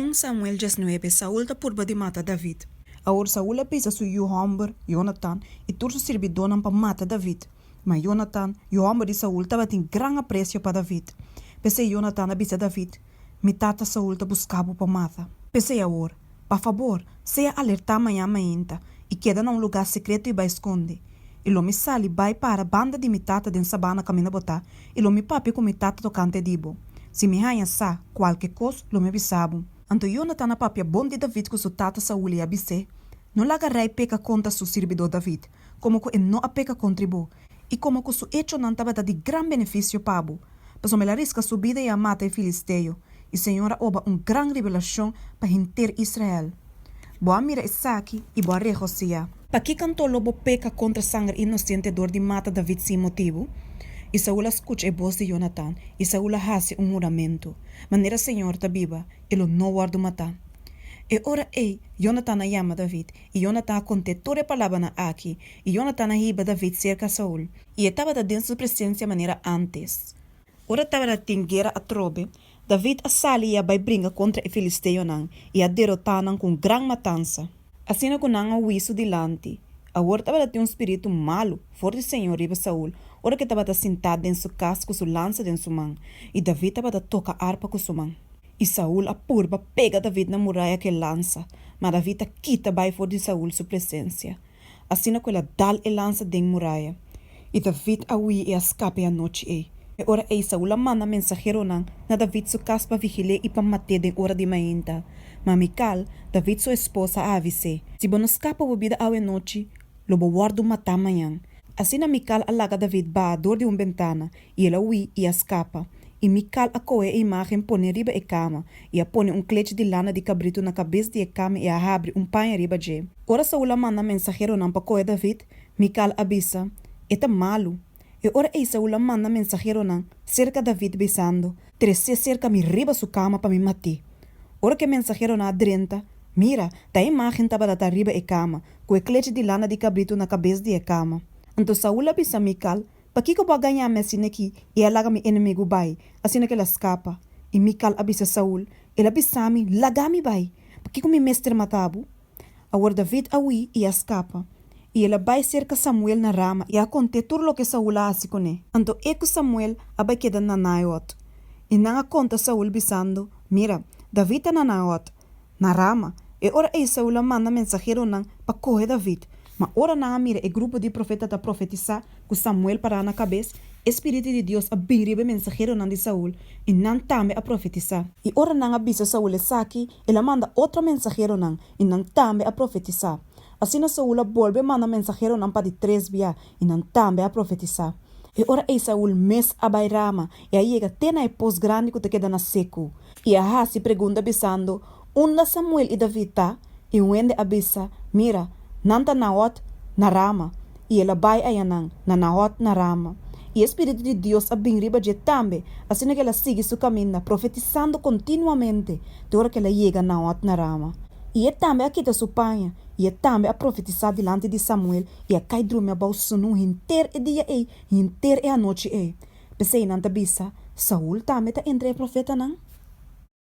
1 Samuel 19, Saúl está por de mata David. Agora Saúl pisa su Johamber, Jonathan, e todos os servidores para matar David. Mas Jonathan, Johamber de Saúl estava tem grande apreço para David. Pensei Jonathan avisa David, me tata Saúl está buscando para matar. Pensei agora, por favor, seja alerta amanhã e queda num lugar secreto e vai esconde. E lo me sali vai para a banda de mi tata den sabana camina botar, e lo me papi com mi tata tocante dibo. Se me raia sa, qualquer coisa, lo me bisabo. Anto Jonathan a papia bom de David com su tata Saúl e abise. Não laga rei peca contra su servidor David, como que não a peca contribu, e como que su hecho não estava de gran benefício pabo. Mas me la risca su vida e a mata e filisteio, e senhora oba gran revelação para hinter Israel. Boa mira Isaki e boa rei Josia. Pa que cantou lobo peca contra sangue inocente dor de mata David sem motivo? E Saúl escuta a voz de Jonathan, e Saúl hace juramento. Maneira Senhor tá viva, ele não guarda matar. E ora Jonathan chama David, e Jonathan conta toda a palavra na aqui, e Jonathan riba David cerca Saúl, e estava da dentro da presença maneira antes. Ora estava da guerra a trobe, David a sali e a vai brinca contra o filisteu e a derrotar com gran matança. Assim com a wiso dilante. Agora estava de espírito malo, forte Senhor riba Saúl, ora que estava sentado em sua casa com sua lança em sua mão, e David estava toca harpa com sua mão. E Saúl a purba pega David na muralha que lança, mas David quita vai fora de Saúl sua presença. Assim que ela dá a lança de muralha. E David a ui e escape a noite e ora Saúl manda mensageiro na David sua casa para vigilar e para matar de hora de mainta. Mas Mical, David sua esposa avise, se não escapa a vida a noite, lobo guardo matar amanhã. Assim Mical alaga David ba a dor de ventana, e ela ui e escapa. E Mical acoe a imagem põe riba e cama, e a põe clete de lana de cabrito na cabeça de cama e a abre pão riba de. Ora Saúl manda mensageiro não para coe David, Mical avisa, eta malo. E ora Saúl manda mensageiro não, cerca David besando, trece cerca mi riba su cama para me matar. Ora que mensageiro não adrenta, mira, a imagem estava da riba e cama, com o clete de lana de cabrito na cabeça de cama. Então Saúl avisa Mical, para que eu vou ganhar assim aqui e alaga meu inimigo vai, assim que ela escapa. E Mical avisa Saúl, ele avisa me, laga me vai, para que meu mestre matabo? Agora David aui e escapa. E ela vai cerca Samuel na rama e a conte tudo o que Saúl hace com ele. Então eco Samuel vai quedar na Naiot. E não conta Saúl bisando, mira, David está na Naiot, na rama. E ora Saúl manda mensageiro não para correr David. Mas ora não mira o grupo de profetas da profetizar com Samuel para na cabeça, Espírito de Deus abrir o mensageiro não de Saúl e não também a profetizar. E ora não avisa Saúl aqui, ela manda outro mensageiro não e não também a profetizar. Assim Saúl volve manda mensageiro não para de 3 dias e não também a profetizar. E ora Saúl mes a bairama e aí chega até na pós grande que te queda na seco. E a se pergunta bisando, onde Samuel e David tá? E o ende avisa, mira, nanta Naot na rama, e ela vai a Yanang, na Naot na rama. E o Espírito de Deus abinriba de também, assim que ela sigue seu caminho, profetizando continuamente, de hora que ela chega na Naot na rama. E é também aqui da sua panha, e é também a profetizar diante de Samuel, e a cai drume a balsunu inteiro e dia inteiro e a noite Pensei nanta bisa, Saúl também está entre a profeta não?